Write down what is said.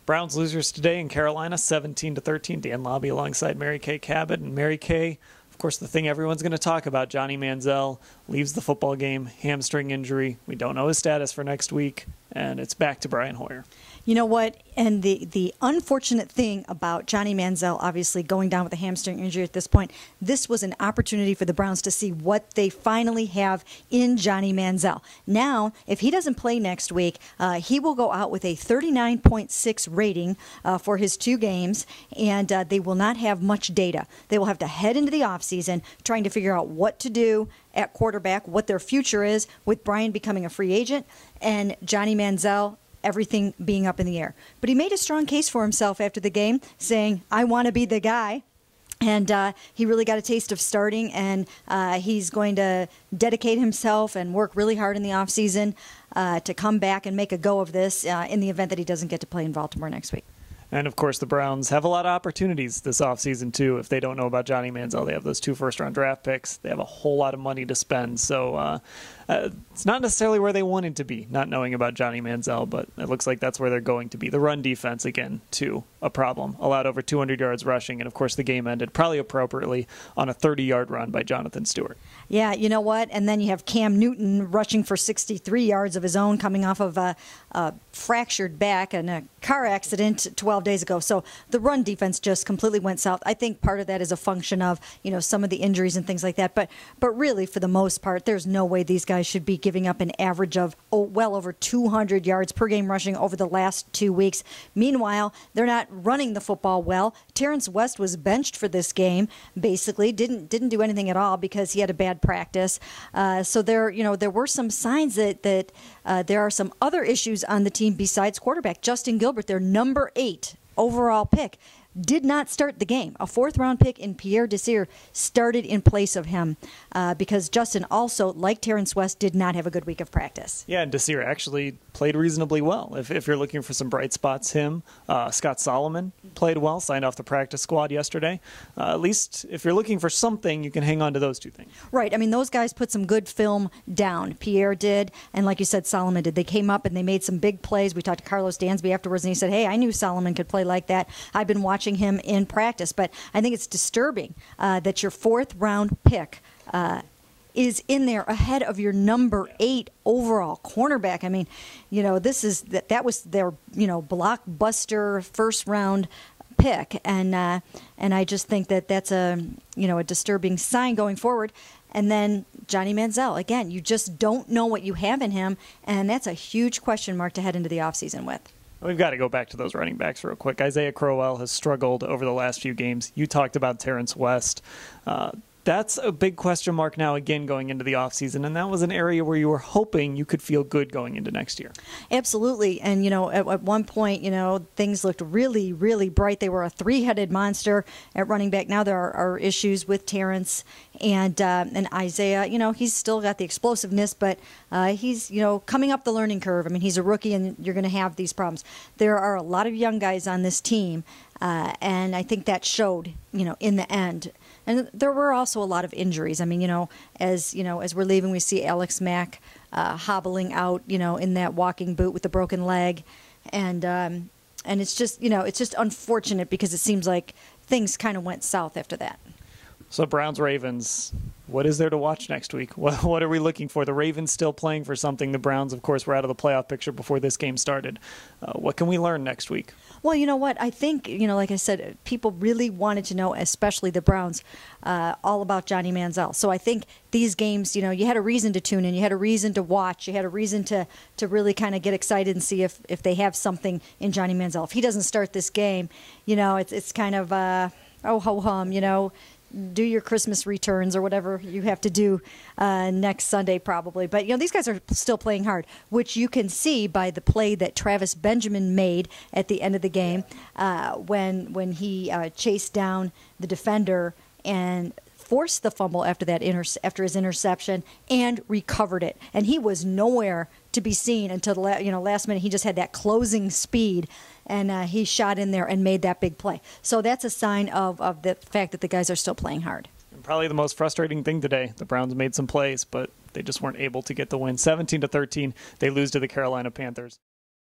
Browns losers today in Carolina, 17-13. Dan-Labbe alongside Mary-Kay-Cabot. And Mary-Kay, of course, the thing everyone's going to talk about, Johnny Manziel leaves the football game, hamstring injury. We don't know his status for next week, and it's back to Brian Hoyer. You know what? And the unfortunate thing about Johnny Manziel obviously going down with a hamstring injury at this point, this was an opportunity for the Browns to see what they finally have in Johnny Manziel. Now, if he doesn't play next week, he will go out with a 39.6 rating for his 2 games, and they will not have much data. They will have to head into the offseason trying to figure out what to do at quarterback, what their future is with Brian becoming a free agent, and Johnny Manziel, everything being up in the air. But he made a strong case for himself after the game, saying, I want to be the guy. And he really got a taste of starting, and he's going to dedicate himself and work really hard in the offseason to come back and make a go of this in the event that he doesn't get to play in Baltimore next week. And, of course, the Browns have a lot of opportunities this offseason, too. If they don't know about Johnny Manziel, they have those 2 first-round draft picks. They have a whole lot of money to spend. So it's not necessarily where they wanted to be, not knowing about Johnny Manziel, but it looks like that's where they're going to be. The run defense, again, too, a problem. Allowed over 200 yards rushing, and, of course, the game ended probably appropriately on a 30-yard run by Jonathan Stewart. Yeah, you know what? And then you have Cam Newton rushing for 63 yards of his own, coming off of a fractured back and a car accident 12 days ago. So the run defense just completely went south. I think part of that is a function of, some of the injuries and things like that. But really, for the most part, there's no way these guys should be giving up an average of well over 200 yards per game rushing over the last 2 weeks. Meanwhile, they're not running the football well. Terrence West was benched for this game, basically. Didn't do anything at all because he had a bad practice. So there were some signs that there are some other issues on the team besides quarterback. Justin Gilbert, their number 8 overall pick, did not start the game. A 4th-round pick in Pierre Desir started in place of him because Justin also, like Terrence West, did not have a good week of practice. Yeah, and Desir actually played reasonably well. If you're looking for some bright spots, him, Scott Solomon played well, signed off the practice squad yesterday. At least if you're looking for something, you can hang on to those 2 things. Right. I mean, those guys put some good film down. Pierre did, and like you said, Solomon did. They came up and they made some big plays. We talked to Carlos Dansby afterwards, and he said, hey, I knew Solomon could play like that. I've been watching him in practice, but I think it's disturbing that your 4th-round pick is in there ahead of your number 8 overall cornerback. I mean, that was their blockbuster 1st-round pick, and I just think that's a disturbing sign going forward. And then Johnny Manziel, again, you just don't know what you have in him, and that's a huge question mark to head into the offseason with. We've got to go back to those running backs real quick. Isaiah Crowell has struggled over the last few games. You talked about Terrence West. That's a big question mark now, again, going into the offseason, and that was an area where you were hoping you could feel good going into next year. Absolutely, and, at one point, things looked really, really bright. They were a 3-headed monster at running back. Now there are issues with Terrence and Isaiah. He's still got the explosiveness, but he's, coming up the learning curve. I mean, he's a rookie, and you're going to have these problems. There are a lot of young guys on this team, and I think that showed, in the end. And there were also a lot of injuries. I mean, as we're leaving, we see Alex Mack hobbling out, in that walking boot with a broken leg, and it's just, it's just unfortunate because it seems like things kind of went south after that. So Browns-Ravens, what is there to watch next week? What are we looking for? The Ravens still playing for something. The Browns, of course, were out of the playoff picture before this game started. What can we learn next week? Well, you know what? I think, like I said, people really wanted to know, especially the Browns, all about Johnny Manziel. So I think these games, you had a reason to tune in. You had a reason to watch. You had a reason to really kind of get excited and see if they have something in Johnny Manziel. If he doesn't start this game, it's kind of, ho-hum, do your Christmas returns or whatever you have to do next Sunday probably. But, these guys are still playing hard, which you can see by the play that Travis Benjamin made at the end of the game when he chased down the defender and forced the fumble after his interception and recovered it. And he was nowhere to be seen until the last minute. He just had that closing speed, and he shot in there and made that big play. So that's a sign of the fact that the guys are still playing hard. And probably the most frustrating thing today, the Browns made some plays, but they just weren't able to get the win. 17-13, they lose to the Carolina Panthers.